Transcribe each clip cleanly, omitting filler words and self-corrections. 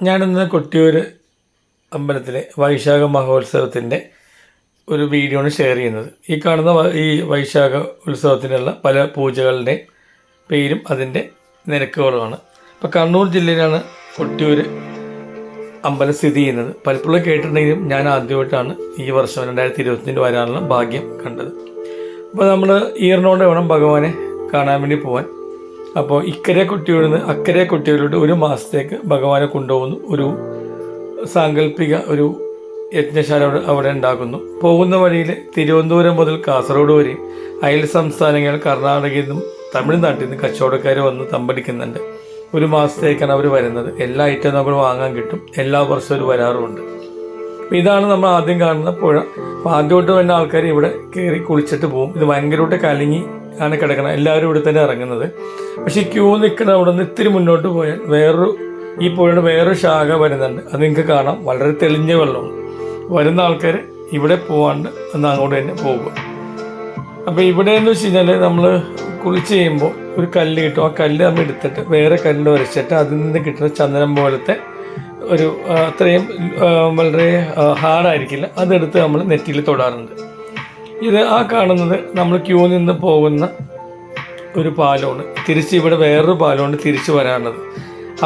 ഞാനിന്ന് കൊട്ടിയൂർ അമ്പലത്തിലെ വൈശാഖ മഹോത്സവത്തിൻ്റെ ഒരു വീഡിയോ ആണ് ഷെയർ ചെയ്യുന്നത്. ഈ കാണുന്ന ഈ വൈശാഖ ഉത്സവത്തിനുള്ള പല പൂജകളുടെ പേരും അതിൻ്റെ നിരക്കുകളുമാണ്. ഇപ്പോൾ കണ്ണൂർ ജില്ലയിലാണ് കൊട്ടിയൂർ അമ്പലം സ്ഥിതി ചെയ്യുന്നത്. പലപ്പോഴും കേട്ടിട്ടുണ്ടെങ്കിലും ഞാൻ ആദ്യമായിട്ടാണ് ഈ വർഷം 2020 വരാനുള്ള ഭാഗ്യം കണ്ടത്. അപ്പോൾ നമ്മൾ ഈറിനോടെ വേണം ഭഗവാനെ കാണാൻ വേണ്ടി പോകാൻ. അപ്പോൾ ഇക്കരെ കൊട്ടിയൂരിൽ നിന്ന് അക്കരെ കൊട്ടിയൂരിലോട്ട് ഒരു മാസത്തേക്ക് ഭഗവാനെ കൊണ്ടുപോകുന്നു. ഒരു സാങ്കല്പിക ഒരു യജ്ഞശാല അവിടെ ഉണ്ടാക്കുന്നു. പോകുന്ന വഴിയിൽ തിരുവനന്തപുരം മുതൽ കാസർഗോഡ് വരെയും അയൽ സംസ്ഥാനങ്ങൾ കർണാടകയിൽ നിന്നും തമിഴ്നാട്ടിൽ നിന്നും കച്ചവടക്കാർ വന്ന് തമ്പടിക്കുന്നുണ്ട്. ഒരു മാസത്തേക്കാണ് അവർ വരുന്നത്. എല്ലാ ഐറ്റം നമുക്ക് വാങ്ങാൻ കിട്ടും. എല്ലാ വർഷവും അവർ വരാറുമുണ്ട്. അപ്പോൾ ഇതാണ് നമ്മൾ ആദ്യം കാണുന്ന പുഴ. അപ്പോൾ ആദ്യമായിട്ട് വരുന്ന ആൾക്കാർ ഇവിടെ കയറി കുളിച്ചിട്ട് പോകും. ഇത് ഭയങ്കരമായിട്ട് കലങ്ങി ആണ് കിടക്കണം. എല്ലാവരും ഇവിടെ തന്നെ ഇറങ്ങുന്നത്. പക്ഷേ ഈ ക്യൂ നിൽക്കുന്ന അവിടെ നിന്ന് ഇത്തിരി മുന്നോട്ട് പോയാൽ ഈ പുഴയുടെ വേറൊരു ശാഖ വരുന്നുണ്ട്. അത് നിങ്ങൾക്ക് കാണാം. വളരെ തെളിഞ്ഞ വെള്ളമാണ്. വരുന്ന ആൾക്കാർ ഇവിടെ പോകാണ്ട് അന്ന് അങ്ങോട്ട് തന്നെ പോകുക. അപ്പോൾ ഇവിടെ എന്ന് വെച്ച് കഴിഞ്ഞാൽ നമ്മൾ കുളിച്ച് ചെയ്യുമ്പോൾ ഒരു കല്ല് കിട്ടും. ആ കല്ല് നമ്മൾ എടുത്തിട്ട് വേറെ കല്ല് വരച്ചിട്ട് അതിൽ നിന്ന് കിട്ടുന്ന ചന്ദനം പോലത്തെ ഒരു അത്രയും വളരെ ഹാർഡായിരിക്കില്ല, അതെടുത്ത് നമ്മൾ നെറ്റിയിൽ തൊടാറുണ്ട്. ഇത് ആ കാണുന്നത് നമ്മൾ ക്യൂ നിന്ന് പോകുന്ന ഒരു പാലമാണ്. തിരിച്ച് ഇവിടെ വേറൊരു പാലമാണ് തിരിച്ച് വരാനുള്ളത്.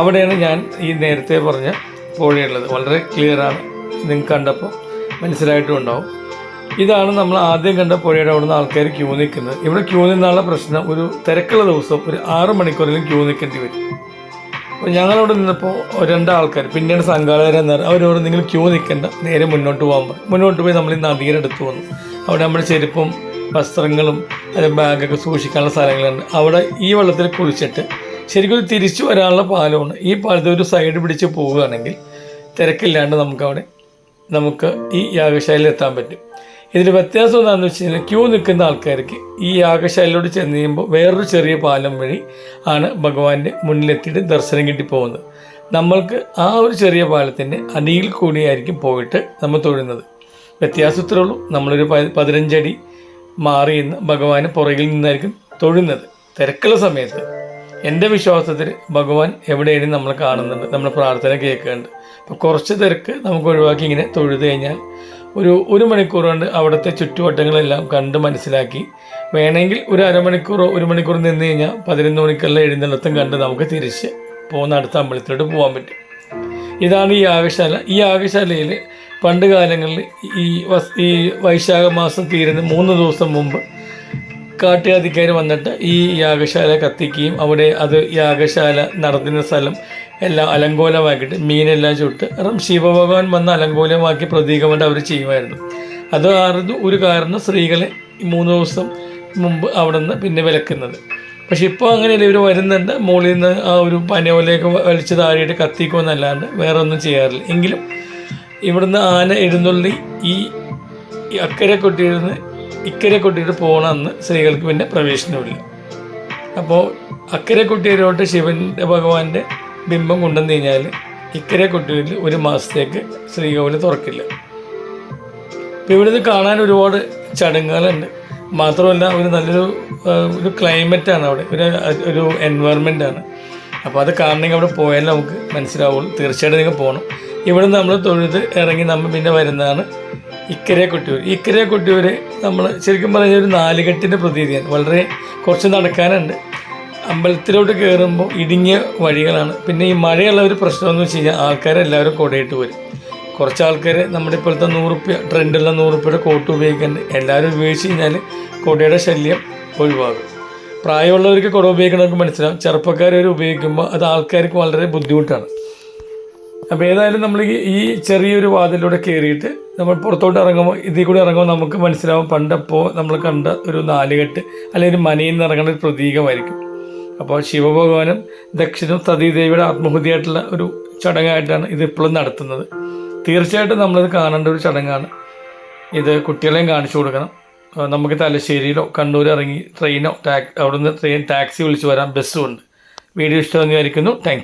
അവിടെയാണ് ഞാൻ ഈ നേരത്തെ പറഞ്ഞ പുഴയുള്ളത്. വളരെ ക്ലിയറാണ്, നിങ്ങൾക്ക് കണ്ടപ്പോൾ മനസ്സിലായിട്ടും ഉണ്ടാവും. ഇതാണ് നമ്മൾ ആദ്യം കണ്ട പുഴയുടെ അവിടെ നിന്ന് ആൾക്കാർ ക്യൂ നിൽക്കുന്നത്. ഇവിടെ ക്യൂ നിന്നുള്ള പ്രശ്നം, ഒരു തിരക്കുള്ള ദിവസം ഒരു 6 മണിക്കൂറിലും ക്യൂ നിൽക്കേണ്ടി വരും. അപ്പോൾ ഞങ്ങളവിടെ നിന്നപ്പോൾ 2 ആൾക്കാർ പിന്നീട് സംഘാടകരെന്നാണ് അവരോട് നിങ്ങൾ ക്യൂ നിൽക്കേണ്ട, നേരെ മുന്നോട്ട് പോകാൻ പറയും. മുന്നോട്ട് പോയി നമ്മൾ ഈ നദിയുടെ അടുത്ത് വന്നു. അവിടെ നമ്മുടെ ചെരുപ്പും വസ്ത്രങ്ങളും ബാഗൊക്കെ സൂക്ഷിക്കാനുള്ള സ്ഥലങ്ങളുണ്ട്. അവിടെ ഈ വെള്ളത്തിൽ കുളിച്ചിട്ട് ശരിക്കും തിരിച്ചു വരാനുള്ള പാലമാണ്. ഈ പാലത്തിൽ ഒരു സൈഡ് പിടിച്ച് പോവുകയാണെങ്കിൽ തിരക്കില്ലാണ്ട് നമുക്ക് ഈ യാഗശാലയിൽ എത്താൻ പറ്റും. ഇതിൽ വ്യത്യാസം എന്താണെന്ന് വെച്ച് കഴിഞ്ഞാൽ ക്യൂ നിൽക്കുന്ന ആൾക്കാർക്ക് ഈ യാഗശാലയിലോട്ട് ചെന്ന് കഴിയുമ്പോൾ വേറൊരു ചെറിയ പാലം വഴി ആണ് ഭഗവാന്റെ മുന്നിലെത്തിയിട്ട് ദർശനം കിട്ടി പോകുന്നത്. നമ്മൾക്ക് ആ ഒരു ചെറിയ പാലത്തിൻ്റെ അടിയിൽ കൂടിയായിരിക്കും പോയിട്ട് നമ്മൾ തൊഴുന്നത്. വ്യത്യാസത്തിലേ ഉള്ളൂ. നമ്മളൊരു 15 അടി മാറി നിന്ന് ഭഗവാനെ പുറകിൽ നിന്നായിരിക്കും തൊഴുന്നത്. തിരക്കുള്ള സമയത്ത് എൻ്റെ വിശ്വാസത്തിൽ ഭഗവാൻ എവിടെയായാലും നമ്മൾ കാണുന്നുണ്ട്, നമ്മുടെ പ്രാർത്ഥന കേൾക്കുന്നുണ്ട്. അപ്പോൾ കുറച്ച് തിരക്ക് നമുക്ക് ഒഴിവാക്കി ഇങ്ങനെ തൊഴുത് കഴിഞ്ഞാൽ ഒരു മണിക്കൂർ കൊണ്ട് അവിടുത്തെ ചുറ്റുവട്ടങ്ങളെല്ലാം കണ്ട് മനസ്സിലാക്കി വേണമെങ്കിൽ ഒരു അരമണിക്കൂറോ 1 മണിക്കൂർ നിന്ന് കഴിഞ്ഞാൽ 11 മണിക്കുള്ള എഴുന്നള്ളത്തും കണ്ട് നമുക്ക് തിരിച്ച് പോകുന്ന അടുത്ത അമ്പലത്തിലോട്ട് പോകാൻ പറ്റും. ഇതാണ് ഈ യാഗശാല. ഈ യാഗശാലയിൽ പണ്ട് കാലങ്ങളിൽ ഈ വൈശാഖ മാസം തീരുന്ന 3 ദിവസം മുമ്പ് കാട്ടുജാതിക്കാർ വന്നിട്ട് ഈ യാഗശാല കത്തിക്കുകയും അവിടെ അത് യാഗശാല നടത്തുന്ന സ്ഥലം എല്ലാം അലങ്കോലമാക്കിയിട്ട് മീനെല്ലാം ചുട്ട് ശിവഭഗവാൻ വന്ന് അലങ്കോലമാക്കി പ്രതീകമായിട്ട് അവർ ചെയ്യുമായിരുന്നു. അതായിരുന്നു ഒരു കാരണം സ്ത്രീകളെ 3 ദിവസം മുമ്പ് അവിടെ നിന്ന് പിന്നെ വിലക്കുന്നത്. പക്ഷെ ഇപ്പോൾ അങ്ങനെയല്ല, ഇവർ വരുന്നുണ്ട്, മുകളിൽ നിന്ന് ആ ഒരു പനയോലയൊക്കെ വലിച്ച് താഴെയിട്ട് കത്തിക്കുമെന്നല്ലാണ്ട് വേറെ ഒന്നും ചെയ്യാറില്ല. എങ്കിലും ഇവിടുന്ന് ആന എഴുന്നള്ളി ഈ അക്കരെ കൊട്ടിയിരുന്ന് ഇക്കരെ കൊട്ടിയിട്ട് പോകണം. അന്ന് സ്ത്രീകൾക്ക് പിന്നെ പ്രവേശനമില്ല. അപ്പോൾ അക്കരെ കൊട്ടിയിലോട്ട് ശിവൻ്റെ ഭഗവാന്റെ ബിംബം കൊണ്ടുവന്ന് കഴിഞ്ഞാൽ ഇക്കരെ കൊട്ടിയിൽ ഒരു മാസത്തേക്ക് ശ്രീകോവിൽ തുറക്കില്ല. അപ്പോൾ ഇവിടുന്ന് കാണാൻ ഒരുപാട് ചടങ്ങുകളുണ്ട്. മാത്രമല്ല ഒരു നല്ലൊരു ക്ലൈമറ്റാണ് അവിടെ, ഒരു എൻവയറമെൻറ്റാണ്. അപ്പോൾ അത് കാണണമെങ്കിൽ അവിടെ പോയാൽ നമുക്ക് മനസ്സിലാവുള്ളൂ. തീർച്ചയായിട്ടും നിങ്ങൾ പോകണം. ഇവിടുന്ന് നമ്മൾ തൊഴുത് ഇറങ്ങി നമ്മൾ പിന്നെ വരുന്നതാണ് ഇക്കരെ കൊട്ടിയൂർ. ഇക്കരെ കൊട്ടിയൂർ നമ്മൾ ശരിക്കും പറഞ്ഞാൽ ഒരു 4 കെട്ടിൻ്റെ പ്രതീതിയാണ്. വളരെ കുറച്ച് നടക്കാനുണ്ട്. അമ്പലത്തിലോട്ട് കയറുമ്പോൾ ഇടുങ്ങിയ വഴികളാണ്. പിന്നെ ഈ മഴയുള്ള ഒരു പ്രശ്നമെന്ന് വെച്ച് കഴിഞ്ഞാൽ ആൾക്കാരെല്ലാവരും കുടയിട്ട് വരും. കുറച്ച് ആൾക്കാർ നമ്മുടെ ഇപ്പോഴത്തെ 100 രൂപ ട്രെൻഡുള്ള 100 രൂപയുടെ കോട്ട് ഉപയോഗിക്കുന്നുണ്ട്. എല്ലാവരും ഉപയോഗിച്ച് കഴിഞ്ഞാൽ കുടയുടെ ശല്യം ഒഴിവാകും. പ്രായമുള്ളവർക്ക് കുട ഉപയോഗിക്കണമെങ്കിൽ മനസ്സിലാവും. ചെറുപ്പക്കാർ ഉപയോഗിക്കുമ്പോൾ അത് ആൾക്കാർക്ക് വളരെ ബുദ്ധിമുട്ടാണ്. അപ്പോൾ ഏതായാലും നമ്മൾ ഈ ചെറിയൊരു വാതിലൂടെ കയറിയിട്ട് നമ്മൾ പുറത്തോട്ട് ഇറങ്ങുമ്പോൾ ഇതിൽ കൂടെ ഇറങ്ങുമ്പോൾ നമുക്ക് മനസ്സിലാവും പണ്ടപ്പോൾ നമ്മൾ കണ്ട ഒരു 4 കെട്ട് അല്ലെങ്കിൽ ഒരു മനയിൽ നിന്ന് ഇറങ്ങുന്ന ഒരു പ്രതീകമായിരിക്കും. അപ്പോൾ ശിവഭഗവാനും ദക്ഷിണും സതീദേവിയുടെ ആത്മഹത്യയായിട്ടുള്ള ഒരു ചടങ്ങായിട്ടാണ് ഇതിപ്പോഴും നടത്തുന്നത്. തീർച്ചയായിട്ടും നമ്മളത് കാണേണ്ട ഒരു ചടങ്ങാണ്. ഇത് കുട്ടികളെയും കാണിച്ചു കൊടുക്കണം. നമുക്ക് തലശ്ശേരിയിലോ കണ്ണൂർ ഇറങ്ങി ട്രെയിനോ അവിടുന്ന് ടാക്സി വിളിച്ച് വരാൻ ബസ്സും ഉണ്ട്. വീഡിയോ ഇഷ്ടമെന്ന് വിചാരിക്കുന്നു. Thank you.